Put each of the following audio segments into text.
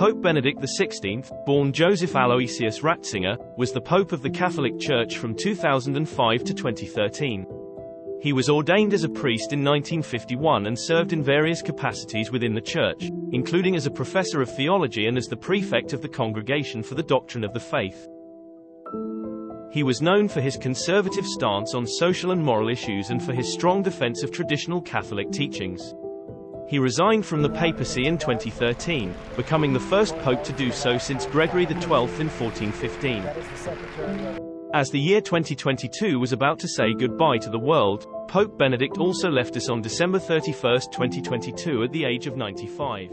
Pope Benedict XVI, born Joseph Aloysius Ratzinger, was the Pope of the Catholic Church from 2005 to 2013. He was ordained as a priest in 1951 and served in various capacities within the Church, including as a professor of theology and as the prefect of the Congregation for the Doctrine of the Faith. He was known for his conservative stance on social and moral issues and for his strong defense of traditional Catholic teachings. He resigned from the papacy in 2013, becoming the first pope to do so since Gregory XII in 1415. As the year 2022 was about to say goodbye to the world, Pope Benedict also left us on December 31, 2022 at the age of 95.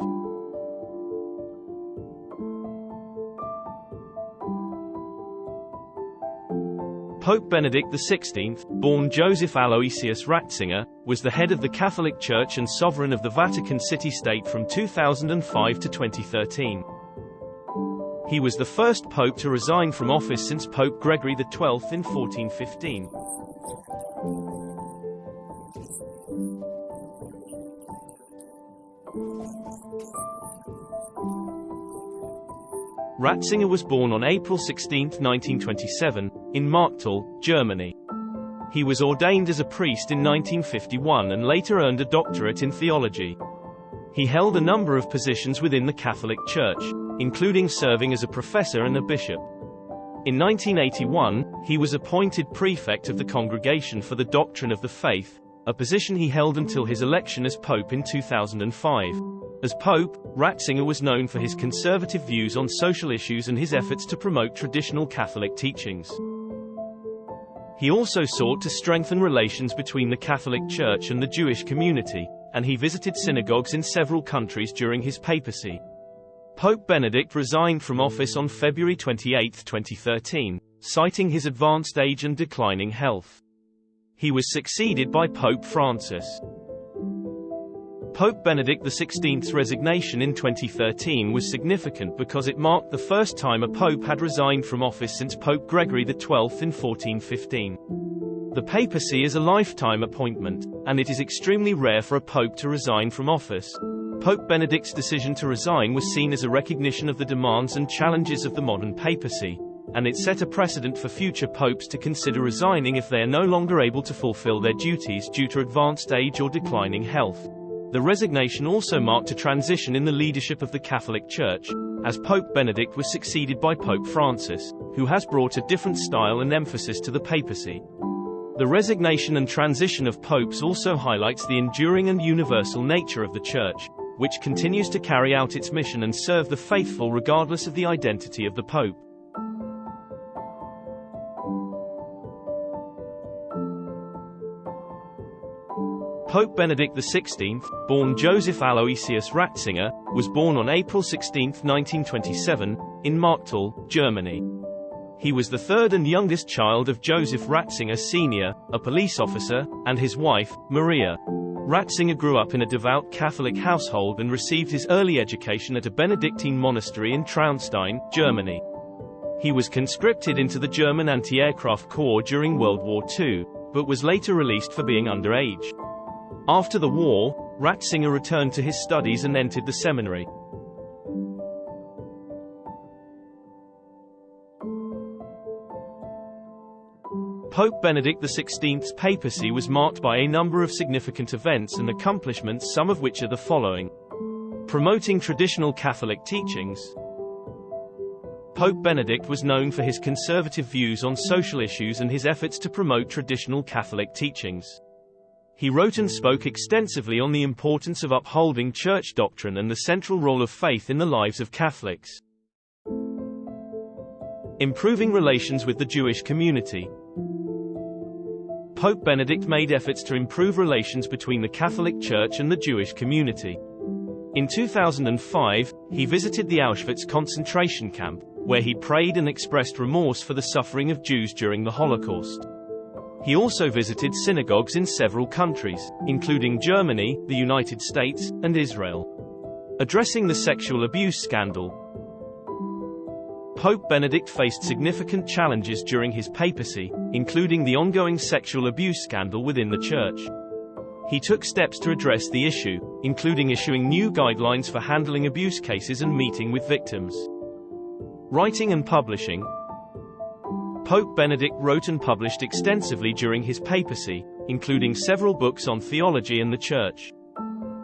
Pope Benedict XVI, born Joseph Aloysius Ratzinger, was the head of the Catholic Church and sovereign of the Vatican City-State from 2005 to 2013. He was the first pope to resign from office since Pope Gregory XII in 1415. Ratzinger was born on April 16, 1927, in Marktal, Germany. He was ordained as a priest in 1951 and later earned a doctorate in theology. He held a number of positions within the Catholic Church, including serving as a professor and a bishop. In 1981, he was appointed prefect of the Congregation for the Doctrine of the Faith, a position he held until his election as pope in 2005. As Pope, Ratzinger was known for his conservative views on social issues and his efforts to promote traditional Catholic teachings. He also sought to strengthen relations between the Catholic Church and the Jewish community, and he visited synagogues in several countries during his papacy. Pope Benedict resigned from office on February 28, 2013, citing his advanced age and declining health. He was succeeded by Pope Francis. Pope Benedict XVI's resignation in 2013 was significant because it marked the first time a pope had resigned from office since Pope Gregory XII in 1415. The papacy is a lifetime appointment, and it is extremely rare for a pope to resign from office. Pope Benedict's decision to resign was seen as a recognition of the demands and challenges of the modern papacy, and it set a precedent for future popes to consider resigning if they are no longer able to fulfill their duties due to advanced age or declining health. The resignation also marked a transition in the leadership of the Catholic Church, as Pope Benedict was succeeded by Pope Francis, who has brought a different style and emphasis to the papacy. The resignation and transition of popes also highlights the enduring and universal nature of the Church, which continues to carry out its mission and serve the faithful regardless of the identity of the Pope. Pope Benedict XVI, born Joseph Aloysius Ratzinger, was born on April 16, 1927, in Marktal, Germany. He was the third and youngest child of Joseph Ratzinger Sr., a police officer, and his wife, Maria. Ratzinger grew up in a devout Catholic household and received his early education at a Benedictine monastery in Traunstein, Germany. He was conscripted into the German anti-aircraft corps during World War II, but was later released for being underage. After the war, Ratzinger returned to his studies and entered the seminary. Pope Benedict XVI's papacy was marked by a number of significant events and accomplishments, some of which are the following. Promoting traditional Catholic teachings. Pope Benedict was known for his conservative views on social issues and his efforts to promote traditional Catholic teachings. He wrote and spoke extensively on the importance of upholding church doctrine and the central role of faith in the lives of Catholics. Improving relations with the Jewish community. Pope Benedict made efforts to improve relations between the Catholic Church and the Jewish community. In 2005, he visited the Auschwitz concentration camp, where he prayed and expressed remorse for the suffering of Jews during the Holocaust. He also visited synagogues in several countries, including Germany, the United States, and Israel. Addressing the sexual abuse scandal. Pope Benedict faced significant challenges during his papacy, including the ongoing sexual abuse scandal within the Church. He took steps to address the issue, including issuing new guidelines for handling abuse cases and meeting with victims. Writing and publishing. Pope Benedict wrote and published extensively during his papacy, including several books on theology and the Church.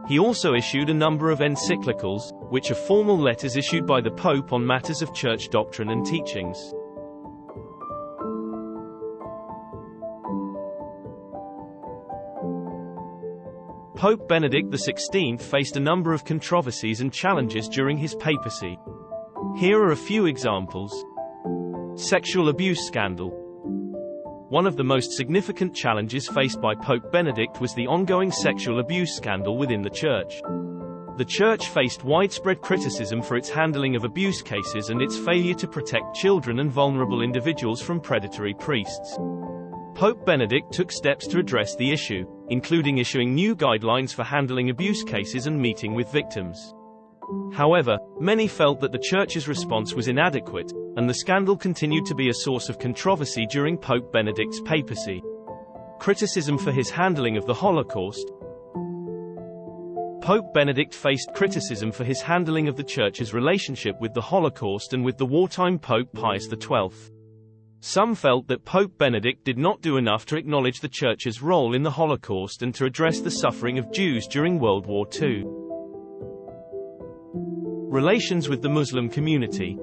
He also issued a number of encyclicals, which are formal letters issued by the Pope on matters of Church doctrine and teachings. Pope Benedict XVI faced a number of controversies and challenges during his papacy. Here are a few examples. Sexual abuse scandal. One of the most significant challenges faced by Pope Benedict was the ongoing sexual abuse scandal within the Church. The Church faced widespread criticism for its handling of abuse cases and its failure to protect children and vulnerable individuals from predatory priests. Pope Benedict took steps to address the issue, including issuing new guidelines for handling abuse cases and meeting with victims. However, many felt that the Church's response was inadequate, and the scandal continued to be a source of controversy during Pope Benedict's papacy. Criticism for his handling of the Holocaust. Pope Benedict faced criticism for his handling of the Church's relationship with the Holocaust and with the wartime Pope Pius XII. Some felt that Pope Benedict did not do enough to acknowledge the Church's role in the Holocaust and to address the suffering of Jews during World War II. Relations with the Muslim community.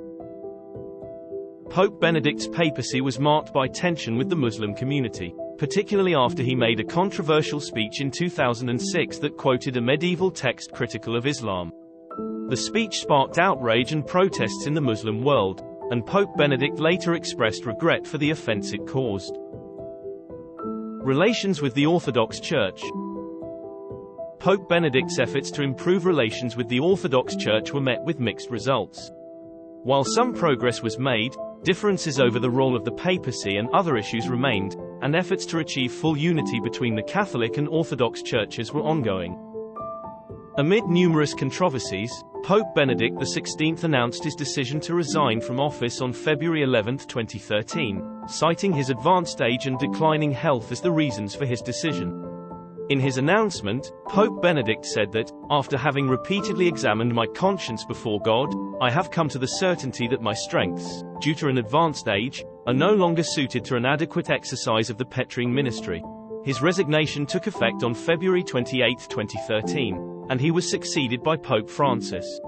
Pope Benedict's papacy was marked by tension with the Muslim community, particularly after he made a controversial speech in 2006 that quoted a medieval text critical of Islam. The speech sparked outrage and protests in the Muslim world, and Pope Benedict later expressed regret for the offense it caused. Relations with the Orthodox Church. Pope Benedict's efforts to improve relations with the Orthodox Church were met with mixed results. While some progress was made, differences over the role of the papacy and other issues remained, and efforts to achieve full unity between the Catholic and Orthodox churches were ongoing. Amid numerous controversies, Pope Benedict XVI announced his decision to resign from office on February 11, 2013, citing his advanced age and declining health as the reasons for his decision. In his announcement, Pope Benedict said that, after having repeatedly examined my conscience before God, I have come to the certainty that my strengths, due to an advanced age, are no longer suited to an adequate exercise of the Petrine ministry. His resignation took effect on February 28, 2013, and he was succeeded by Pope Francis.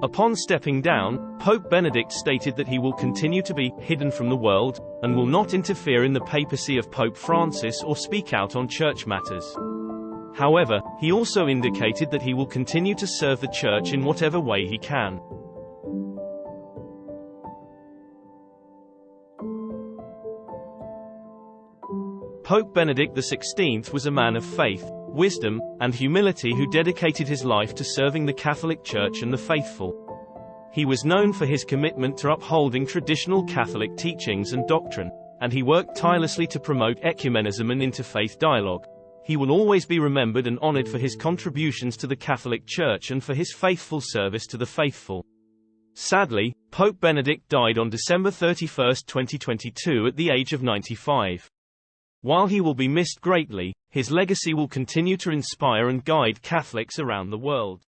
Upon stepping down, Pope Benedict stated that he will continue to be hidden from the world, and will not interfere in the papacy of Pope Francis or speak out on church matters. However, he also indicated that he will continue to serve the Church in whatever way he can. Pope Benedict XVI was a man of faith, wisdom, and humility who dedicated his life to serving the Catholic Church and the faithful. He was known for his commitment to upholding traditional Catholic teachings and doctrine, and he worked tirelessly to promote ecumenism and interfaith dialogue. He will always be remembered and honored for his contributions to the Catholic Church and for his faithful service to the faithful. Sadly, Pope Benedict died on December 31, 2022 at the age of 95. While he will be missed greatly, his legacy will continue to inspire and guide Catholics around the world.